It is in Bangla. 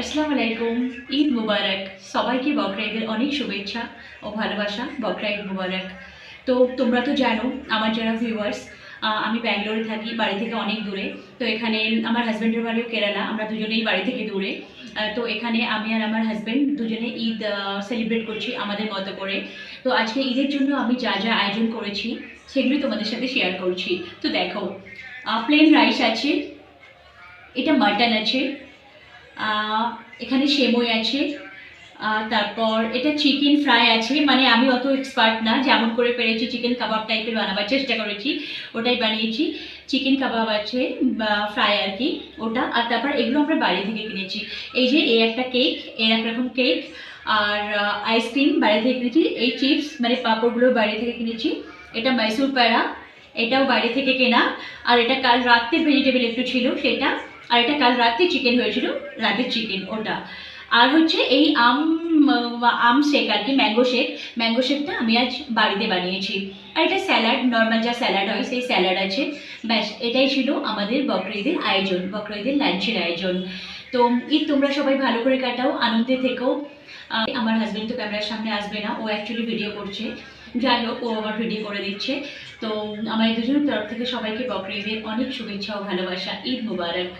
আসসালামু আলাইকুম। ঈদ মুবারক। সবাইকে বকরা ঈদের অনেক শুভেচ্ছা ও ভালোবাসা। বকরা ঈদ মুবারক। তো তোমরা তো জানো আমার যারা ভিউয়ার্স, আমি ব্যাঙ্গালোরে থাকি, বাড়ি থেকে অনেক দূরে। তো এখানে আমার হাজব্যান্ডের বাড়িও কেরালা, আমরা দুজনেই বাড়ি থেকে দূরে। তো এখানে আমি আর আমার হাজব্যান্ড দুজনে ঈদ সেলিব্রেট করছি আমাদের মতো করে। তো আজকে ঈদের জন্য আমি যা যা আয়োজন করেছি সেগুলি তোমাদের সাথে শেয়ার করছি। তো দেখো, প্লেন রাইস আছে, এটা মাটন আছে, এখানে সেমই আছে, তারপর এটা চিকেন ফ্রাই আছে। মানে আমি অত এক্সপার্ট না, যেমন করে পেরেছি চিকেন কাবাব টাইপের বানাবার চেষ্টা করেছি, ওটাই বানিয়েছি। চিকেন কাবাব আছে ফ্রাই আর কি, ওটা। আর তারপর এগুলো আমরা বাইরে থেকে কিনেছি। এই যে এই একটা কেক, এর একরকম কেক। আর আইসক্রিম বাইরে থেকে কিনেছি। এই চিপস মানে পাঁপড়গুলো বাইরে থেকে কিনেছি। এটা মাইসুর প্যাড়া, এটাও বাইরে থেকে কেনা। আর এটা কাল রাত্রে ভেজিটেবল একটু ছিল সেটা। আর এটা কাল রাত্রে চিকেন হয়েছিল, রাতের চিকেন ওটা। আর হচ্ছে এই আম শেক আর কি, ম্যাঙ্গো শেকটা আমি আজ বাড়িতে বানিয়েছি। আর এটা স্যালাড, নর্মাল যা স্যালাড হয় সেই স্যালাড আছে। ব্যাস, এটাই ছিল আমাদের বকরা ঈদের আয়োজন, বকরা ঈদের লাঞ্চের আয়োজন। তো ঈদ তোমরা সবাই ভালো করে কাটাও, আনন্দে থেকো। আমার হাজব্যান্ড তো ক্যামেরার সামনে আসবে না, ও অ্যাকচুয়ালি ভিডিও করছে। যাই হোক, ও আবার ভিডিও করে দিচ্ছে। তো আমার দুজনের তরফ থেকে সবাইকে বকরা ঈদের অনেক শুভেচ্ছা ও ভালোবাসা। ঈদ মুবারক।